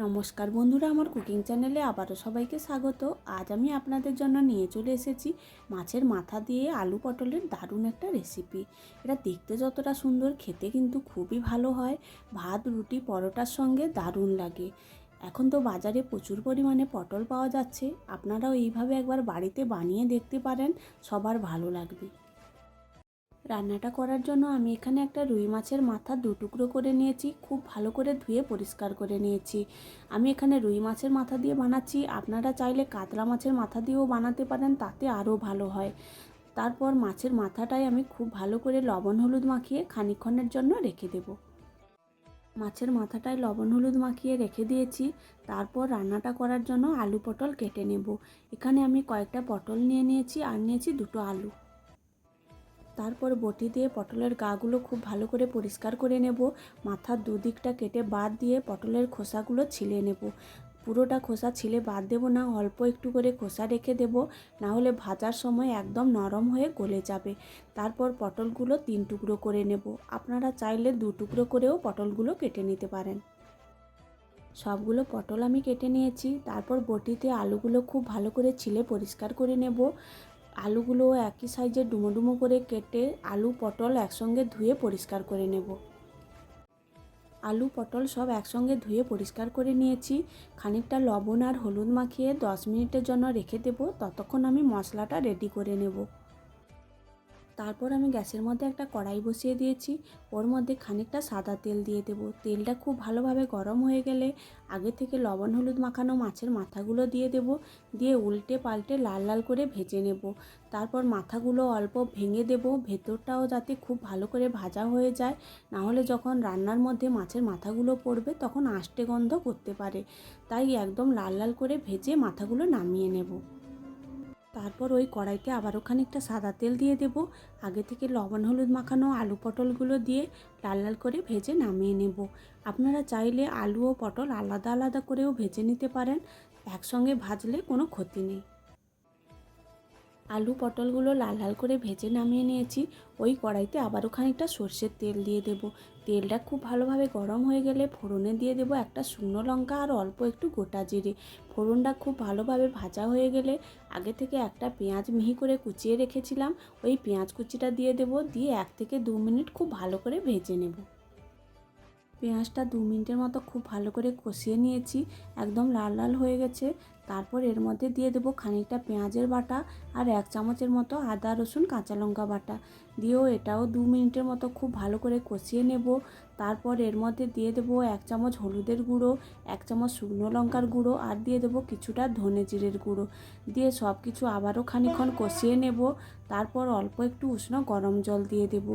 নমস্কার বন্ধুরা, আমার কুকিং চ্যানেলে আবারও সবাইকে স্বাগত। আজ আমি আপনাদের জন্য নিয়ে চলে এসেছি মাছের মাথা দিয়ে আলু পটলের দারুণ একটা রেসিপি। এটা দেখতে যতটা সুন্দর, খেতে কিন্তু খুবই ভালো হয়। ভাত, রুটি, পরোটার সঙ্গে দারুণ লাগে। এখন তো বাজারে প্রচুর পরিমাণে পটল পাওয়া যাচ্ছে, আপনারাও এইভাবে একবার বাড়িতে বানিয়ে দেখতে পারেন, সবার ভালো লাগবে। রান্নাটা করার জন্য আমি এখানে একটা রুই মাছের মাথা দু টুকরো করে নিয়েছি, খুব ভালো করে ধুয়ে পরিষ্কার করে নিয়েছি। আমি এখানে রুই মাছের মাথা দিয়ে বানাচ্ছি, আপনারা চাইলে কাতলা মাছের মাথা দিয়েও বানাতে পারেন, তাতে আরও ভালো হয়। তারপর মাছের মাথাটাই আমি খুব ভালো করে লবণ হলুদ মাখিয়ে খানিকক্ষণের জন্য রেখে দেব। মাছের মাথাটায় লবণ হলুদ মাখিয়ে রেখে দিয়েছি। তারপর রান্নাটা করার জন্য আলু পটল কেটে নেব। এখানে আমি কয়েকটা পটল নিয়ে নিয়েছি আর নিয়েছি দুটো আলু। তারপর বটি দিয়ে পটলের গাগুলো খুব ভালো করে পরিষ্কার করে নেব। মাথার দুদিকটা কেটে বাদ দিয়ে পটলের খোসাগুলো ছিলে নেব। পুরোটা খোসা ছিলে বাদ দেব না, অল্প একটু করে খোসা রেখে দেব, না হলে ভাজার সময় একদম নরম হয়ে গলে যাবে। তারপর পটলগুলো 3 টুকরো করে নেব। আপনারা চাইলে 2 টুকরো করেও পটলগুলো কেটে নিতে পারেন। সবগুলো পটল আমি কেটে নিয়েছি। তারপর বটিতে আলুগুলো খুব ভালো করে ছিলে পরিষ্কার করে নেব। আলুগুলো একই সাইজে ডুমো ডুমো করে কেটে আলু পটল একসঙ্গে ধুয়ে পরিষ্কার করে নেব। আলু পটল সব একসঙ্গে ধুয়ে পরিষ্কার করে নিয়েছি। খানিকটা লবণ আর হলুদ মাখিয়ে 10 মিনিটের জন্য রেখে দেব, ততক্ষণ আমি মশলাটা রেডি করে নেব। তারপর আমি গ্যাসের মধ্যে একটা কড়াই বসিয়ে দিয়েছি, ওর মধ্যে খানিকটা সাদা তেল দিয়ে দেব। তেলটা খুব ভালোভাবে গরম হয়ে গেলে আগে থেকে লবণ হলুদ মাখানো মাছের মাথাগুলো দিয়ে দেব, দিয়ে উল্টে পাল্টে লাল লাল করে ভেজে নেব। তারপর মাথাগুলো অল্প ভেঙে দেব, ভেতরটাও যাতে খুব ভালো করে ভাজা হয়ে যায়, না হলে যখন রান্নার মধ্যে মাছের মাথাগুলো পড়বে তখন আষ্টে গন্ধ করতে পারে। তাই একদম লাল লাল করে ভেজে মাথাগুলো নামিয়ে নেব। তারপর ওই কড়াইতে আবারও খানিকটা সাদা তেল দিয়ে দেব। আগে থেকে লবণ হলুদ মাখানো আলু পটলগুলো দিয়ে লাল লাল করে ভেজে নামিয়ে নেব। আপনারা চাইলে আলু ও পটল আলাদা আলাদা করেও ভেজে নিতে পারেন, একসঙ্গে ভাজলে কোনো ক্ষতি নেই। আলু পটলগুলো লাল লাল করে ভেজে নামিয়ে নিয়েছি। ওই কড়াইতে আবারও খানিকটা সর্ষের তেল দিয়ে দেব। তেলটা খুব ভালোভাবে গরম হয়ে গেলে ফোড়নে দিয়ে দেব একটা শুকনো লঙ্কা আর অল্প একটু গোটা জিরে। ফোড়নটা খুব ভালোভাবে ভাজা হয়ে গেলে আগে থেকে একটা পেঁয়াজ মিহি করে কুচিয়ে রেখেছিলাম, ওই পেঁয়াজ কুচিটা দিয়ে দেব, দিয়ে 1 থেকে 2 মিনিট খুব ভালো করে ভেজে নেব। পেঁয়াজটা 2 মিনিটের মতো খুব ভালো করে কষিয়ে নিয়েছি, একদম লাল লাল হয়ে গেছে। তারপর এর মধ্যে দিয়ে দেবো খানিকটা পেঁয়াজের বাটা আর 1 চামচের মতো আদা রসুন কাঁচা লঙ্কা বাটা, দিয়েও এটাও 2 মিনিটের মতো খুব ভালো করে কষিয়ে নেব। তারপর এর মধ্যে দিয়ে দেবো 1 চামচ হলুদের গুঁড়ো, 1 চামচ শুকনো লঙ্কার গুঁড়ো আর দিয়ে দেবো কিছুটা ধনে জিরের গুঁড়ো, দিয়ে সব কিছু আবারও খানিকক্ষণ কষিয়ে নেব। তারপর অল্প একটু উষ্ণ গরম জল দিয়ে দেব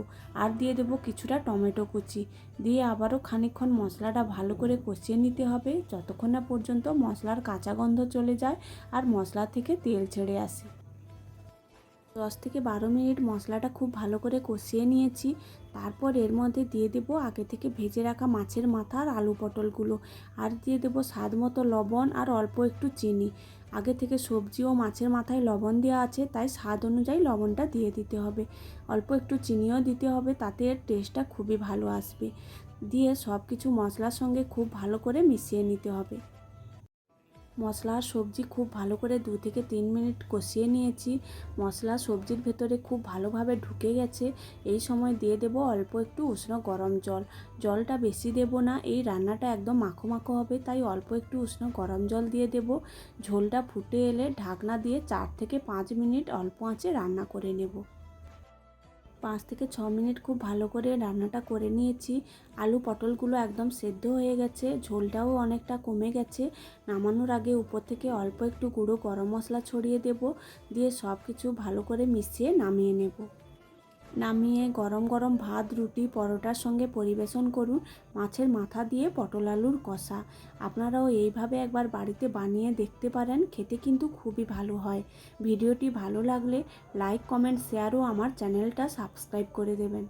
আর দিয়ে দেবো কিছুটা টমেটো কুচি, দিয়ে আবারও খানিকক্ষণ মশলাটা ভালো করে কষিয়ে নিতে হবে, যতক্ষণ না পর্যন্ত মশলার কাঁচা গন্ধ চলে যায় আর মশলা থেকে তেল ছেড়ে আসে। 10 থেকে 12 মিনিট মশলাটা খুব ভালো করে কষিয়ে নিয়েছি। তারপর এর মধ্যে দিয়ে দেব আগে থেকে ভেজে রাখা মাছের মাথা আর আলু পটলগুলো, আর দিয়ে দেব স্বাদ মতো লবণ আর অল্প একটু চিনি। আগে থেকে সবজি ও মাছের মাথায় লবণ দেওয়া আছে, তাই স্বাদ অনুযায়ী লবণটা দিয়ে দিতে হবে। অল্প একটু চিনিও দিতে হবে, তাতে এর টেস্টটা খুবই ভালো আসবে। দিয়ে সব কিছু মশলার সঙ্গে খুব ভালো করে মিশিয়ে নিতে হবে। মশলা আর সবজি খুব ভালো করে 2 থেকে 3 মিনিট কষিয়ে নিয়েছি। মশলা সবজির ভেতরে খুব ভালোভাবে ঢুকে গেছে। এই সময় দিয়ে দেব অল্প একটু উষ্ণ গরম জল। জলটা বেশি দেব না, এই রান্নাটা একদম মাখো মাখো হবে, তাই অল্প একটু উষ্ণ গরম জল দিয়ে দেব। ঝোলটা ফুটে এলে ঢাকনা দিয়ে 4 থেকে 5 মিনিট অল্প আঁচে রান্না করে নেব। 5 থেকে 6 মিনিট খুব ভালো করে রান্নাটা করে নিয়েছি। আলু পটলগুলো একদম সেদ্ধ হয়ে গেছে, ঝোলটাও অনেকটা কমে গেছে। নামানোর আগে উপর থেকে অল্প একটু গুঁড়ো গরম মশলা ছড়িয়ে দেব, দিয়ে সব কিছু ভালো করে মিশিয়ে নামিয়ে নেব। নামিয়ে গরম গরম ভাত, রুটি, পরোটার সঙ্গে পরিবেশন করুন মাছের মাথা দিয়ে পটল আলুর কষা। আপনারাও এইভাবে একবার বাড়িতে বানিয়ে দেখতে পারেন, খেতে কিন্তু খুবই ভালো হয়। ভিডিওটি ভালো লাগলে লাইক, কমেন্ট, শেয়ার ও আমার চ্যানেলটা সাবস্ক্রাইব করে দেবেন।